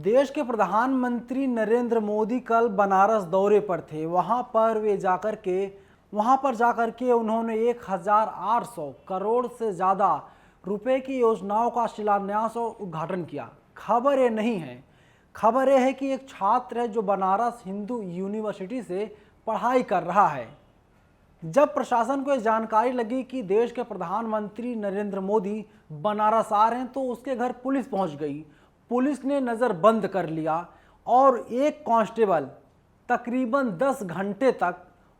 देश के प्रधानमंत्री नरेंद्र मोदी कल बनारस दौरे पर थे। वहां पर जाकर के उन्होंने 1800 करोड़ से ज़्यादा रुपए की योजनाओं का शिलान्यास और उद्घाटन किया। खबर ये नहीं है, खबर यह है कि एक छात्र है जो बनारस हिंदू यूनिवर्सिटी से पढ़ाई कर रहा है। जब प्रशासन को यह जानकारी लगी कि देश के प्रधानमंत्री नरेंद्र मोदी बनारस आ रहे हैं तो उसके घर पुलिस पहुंच गई। पुलिस ने नज़र बंद कर लिया और एक कांस्टेबल तकरीबन 10 घंटे तक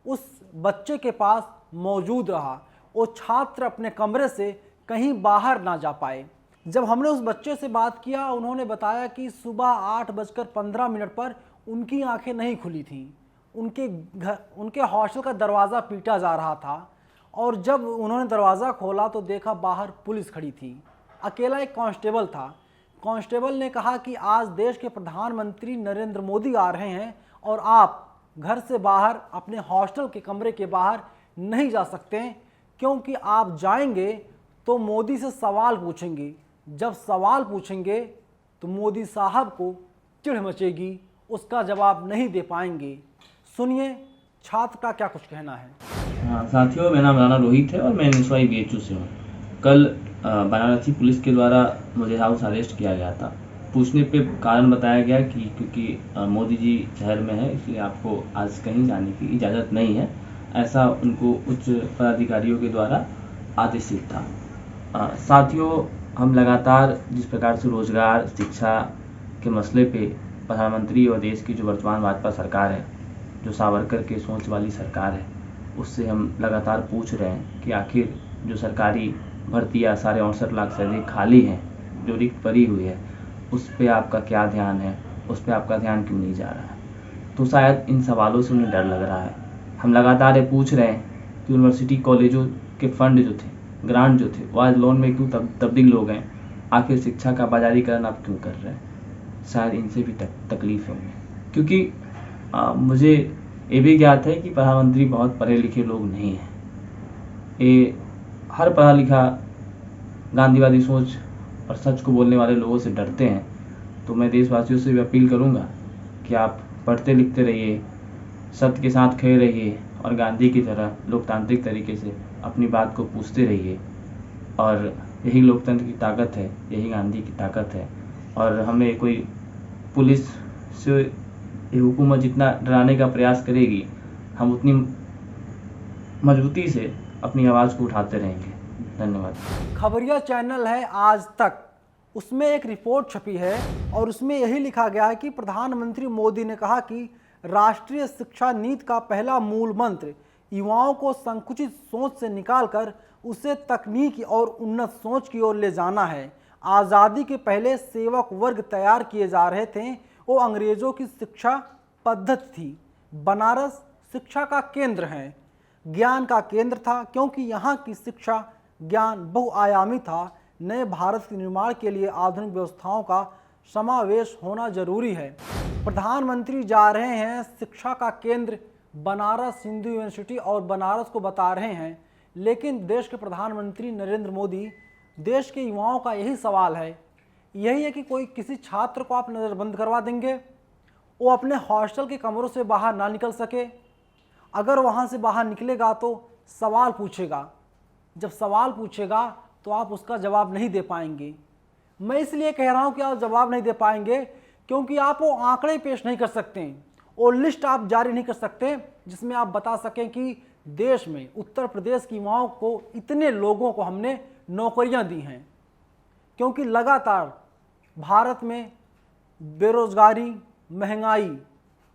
उस बच्चे के पास मौजूद रहा। वो छात्र अपने कमरे से कहीं बाहर ना जा पाए। जब हमने उस बच्चे से बात किया, उन्होंने बताया कि सुबह 8:15 पर उनकी आंखें नहीं खुली थीं। उनके हॉस्टल का दरवाज़ा पीटा जा रहा था और जब उन्होंने दरवाज़ा खोला तो देखा बाहर पुलिस खड़ी थी। अकेला एक कांस्टेबल था। कांस्टेबल ने कहा कि आज देश के प्रधानमंत्री नरेंद्र मोदी आ रहे हैं और आप घर से बाहर अपने हॉस्टल के कमरे के बाहर नहीं जा सकते, क्योंकि आप जाएंगे तो मोदी से सवाल पूछेंगे। जब सवाल पूछेंगे तो मोदी साहब को चिढ़ मचेगी, उसका जवाब नहीं दे पाएंगे। सुनिए छात्र का क्या कुछ कहना है। हाँ साथियों, मेरा नाम राणा रोहित है और मैं निस्वाई BHU से हूँ। कल बनारसी पुलिस के द्वारा मुझे हाउस अरेस्ट किया गया था। पूछने पे कारण बताया गया कि क्योंकि मोदी जी शहर में है इसलिए आपको आज कहीं जाने की इजाज़त नहीं है, ऐसा उनको उच्च पदाधिकारियों के द्वारा आदेशित था। साथियों, हम लगातार जिस प्रकार से रोजगार शिक्षा के मसले पे प्रधानमंत्री और देश की जो वर्तमान भाजपा सरकार है, जो सावरकर के सोच वाली सरकार है, उससे हम लगातार पूछ रहे हैं कि आखिर जो सरकारी भर्तियाँ 68.5 लाख से अधिक खाली हैं, जो रिक्त पड़ी हुई है, उस पर आपका क्या ध्यान है, उस पर आपका ध्यान क्यों नहीं जा रहा है। तो शायद इन सवालों से उन्हें डर लग रहा है। हम लगातार ये पूछ रहे हैं कि यूनिवर्सिटी कॉलेजों के फंड जो थे, ग्रांट जो थे, वो आज लोन में क्यों तब्दील हो गए। आखिर शिक्षा का बाजारीकरण आप क्यों कर रहे हैं। शायद इनसे भी तकलीफ है उन्हें, क्योंकि मुझे ये भी ज्ञात है कि प्रधानमंत्री बहुत पढ़े लिखे लोग नहीं हैं। ये हर पढ़ा लिखा गांधीवादी सोच और सच को बोलने वाले लोगों से डरते हैं। तो मैं देशवासियों से भी अपील करूंगा कि आप पढ़ते लिखते रहिए, सत्य के साथ खड़े रहिए और गांधी की तरह लोकतांत्रिक तरीके से अपनी बात को पूछते रहिए। और यही लोकतंत्र की ताकत है, यही गांधी की ताकत है। और हमें कोई पुलिस से ये हुकूमत जितना डराने का प्रयास करेगी, हम उतनी मजबूती से अपनी आवाज़ को उठाते रहेंगे। धन्यवाद। खबरिया चैनल है आज तक, उसमें एक रिपोर्ट छपी है और उसमें यही लिखा गया है कि प्रधानमंत्री मोदी ने कहा कि राष्ट्रीय शिक्षा नीति का पहला मूल मंत्र युवाओं को संकुचित सोच से निकालकर उसे तकनीकी और उन्नत सोच की ओर ले जाना है। आज़ादी के पहले सेवक वर्ग तैयार किए जा रहे थे, वो अंग्रेज़ों की शिक्षा पद्धति थी। बनारस शिक्षा का केंद्र है, ज्ञान का केंद्र था, क्योंकि यहाँ की शिक्षा ज्ञान बहुआयामी था। नए भारत के निर्माण के लिए आधुनिक व्यवस्थाओं का समावेश होना जरूरी है। प्रधानमंत्री जा रहे हैं शिक्षा का केंद्र बनारस हिंदू यूनिवर्सिटी और बनारस को बता रहे हैं, लेकिन देश के प्रधानमंत्री नरेंद्र मोदी, देश के युवाओं का यही सवाल है, यही है कि कोई किसी छात्र को आप नज़रबंद करवा देंगे, वो अपने हॉस्टल के कमरों से बाहर ना निकल सके। अगर वहाँ से बाहर निकलेगा तो सवाल पूछेगा, जब सवाल पूछेगा तो आप उसका जवाब नहीं दे पाएंगे। मैं इसलिए कह रहा हूँ कि आप जवाब नहीं दे पाएंगे क्योंकि आप वो आंकड़े पेश नहीं कर सकते, वो लिस्ट आप जारी नहीं कर सकते जिसमें आप बता सकें कि देश में उत्तर प्रदेश की युवाओं को इतने लोगों को हमने नौकरियां दी हैं। क्योंकि लगातार भारत में बेरोजगारी, महंगाई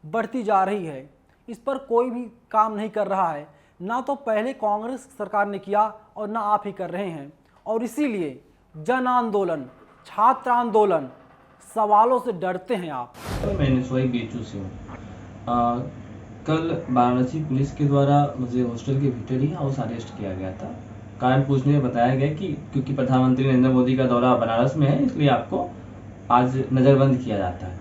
बढ़ती जा रही है, इस पर कोई भी काम नहीं कर रहा है। ना तो पहले कांग्रेस सरकार ने किया और ना आप ही कर रहे हैं, और इसीलिए जन आंदोलन, छात्र आंदोलन, सवालों से डरते हैं आप। मैं निस्वाई BHU से हूँ। कल वाराणसी पुलिस के द्वारा मुझे हॉस्टल के भीतर ही हाउस अरेस्ट किया गया था। कारण पूछने में बताया गया कि क्योंकि प्रधानमंत्री नरेंद्र मोदी का दौरा बनारस में है, इसलिए आपको आज नज़रबंद किया जाता है।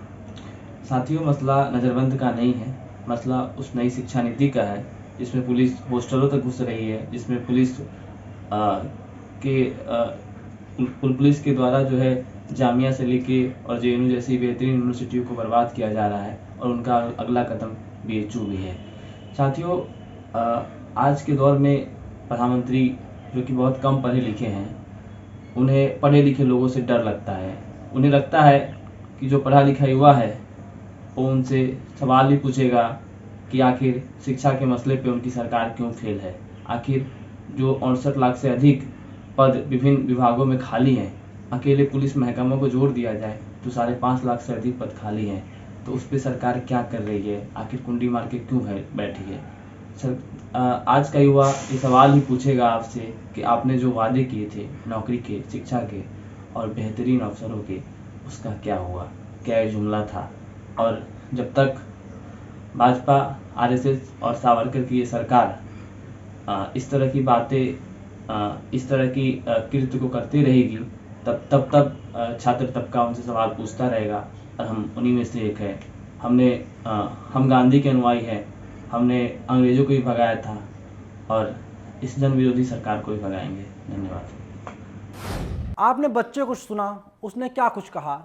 साथियों, मसला नज़रबंद का नहीं है, मसला उस नई शिक्षा नीति का है जिसमें पुलिस हॉस्टलों तक घुस रही है, जिसमें पुलिस के द्वारा जो है जामिया से लेके और जेएनयू जैसी बेहतरीन यूनिवर्सिटियों को बर्बाद किया जा रहा है और उनका अगला कदम बीएचयू भी है। साथियों, आज के दौर में प्रधानमंत्री जो कि बहुत कम पढ़े लिखे हैं, उन्हें पढ़े लिखे लोगों से डर लगता है। उन्हें लगता है कि जो पढ़ा लिखा युवा है वो उनसे सवाल भी पूछेगा कि आखिर शिक्षा के मसले पे उनकी सरकार क्यों फेल है। आखिर जो 68 लाख से अधिक पद विभिन्न विभागों में खाली हैं, अकेले पुलिस महकमों को जोड़ दिया जाए तो 5.5 लाख से अधिक पद खाली हैं, तो उस पर सरकार क्या कर रही है, आखिर कुंडी मार के क्यों है बैठी है। आज का युवा ये सवाल ही पूछेगा आपसे कि आपने जो वादे किए थे नौकरी के, शिक्षा के और बेहतरीन अवसरों के, उसका क्या हुआ, क्या ये जुमला था। और जब तक भाजपा, आरएसएस और सावरकर की ये सरकार इस तरह की बातें, इस तरह की कृत्य को करती रहेगी, तब छात्र तबका उनसे सवाल पूछता रहेगा। और हम उन्हीं में से एक है। हम गांधी के अनुयायी हैं। हमने अंग्रेजों को भी भगाया था और इस जन विरोधी सरकार को भी भगाएंगे। धन्यवाद। आपने बच्चे को सुना, उसने क्या कुछ कहा।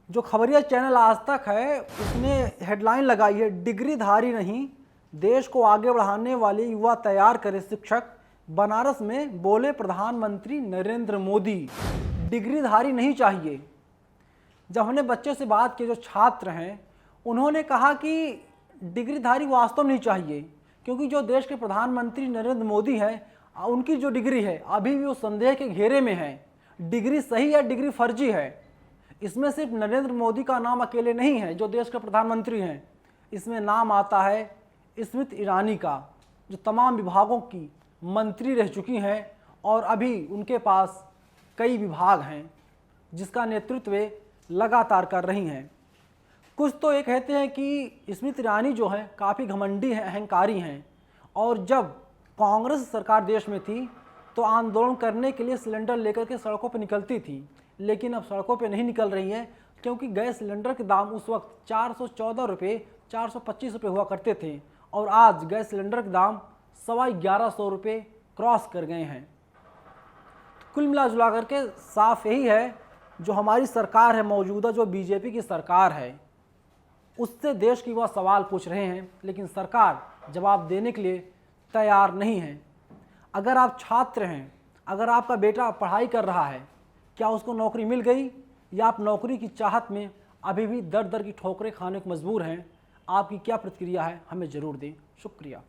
जो खबरिया चैनल आज तक है उसने हेडलाइन लगाई है, डिग्रीधारी नहीं देश को आगे बढ़ाने वाले युवा तैयार करे शिक्षक, बनारस में बोले प्रधानमंत्री नरेंद्र मोदी। डिग्रीधारी नहीं चाहिए। जब हमने बच्चे से बात की, जो छात्र हैं, उन्होंने कहा कि डिग्रीधारी वास्तव नहीं चाहिए, क्योंकि जो देश के प्रधानमंत्री नरेंद्र मोदी हैं, उनकी जो डिग्री है अभी भी वो संदेह के घेरे में है। डिग्री सही है, डिग्री फर्जी है। इसमें सिर्फ नरेंद्र मोदी का नाम अकेले नहीं है जो देश के प्रधानमंत्री हैं, इसमें नाम आता है स्मृति ईरानी का, जो तमाम विभागों की मंत्री रह चुकी हैं और अभी उनके पास कई विभाग हैं जिसका नेतृत्व वे लगातार कर रही हैं। कुछ तो ये कहते हैं कि स्मृति ईरानी जो है काफ़ी घमंडी हैं, अहंकारी हैं, और जब कांग्रेस सरकार देश में थी तो आंदोलन करने के लिए सिलेंडर लेकर के सड़कों पर निकलती थी, लेकिन अब सड़कों पे नहीं निकल रही हैं, क्योंकि गैस सिलेंडर के दाम उस वक्त 414 रुपये, 425 रुपये हुआ करते थे और आज गैस सिलेंडर के दाम 1150 रुपये क्रॉस कर गए हैं। तो कुल मिला जुला करके साफ यही है, जो हमारी सरकार है मौजूदा, जो बीजेपी की सरकार है, उससे देश की वह सवाल पूछ रहे हैं, लेकिन सरकार जवाब देने के लिए तैयार नहीं है। अगर आप छात्र हैं, अगर आपका बेटा पढ़ाई कर रहा है, क्या उसको नौकरी मिल गई, या आप नौकरी की चाहत में अभी भी दर दर की ठोकरें खाने को मजबूर हैं? आपकी क्या प्रतिक्रिया है, हमें ज़रूर दें। शुक्रिया।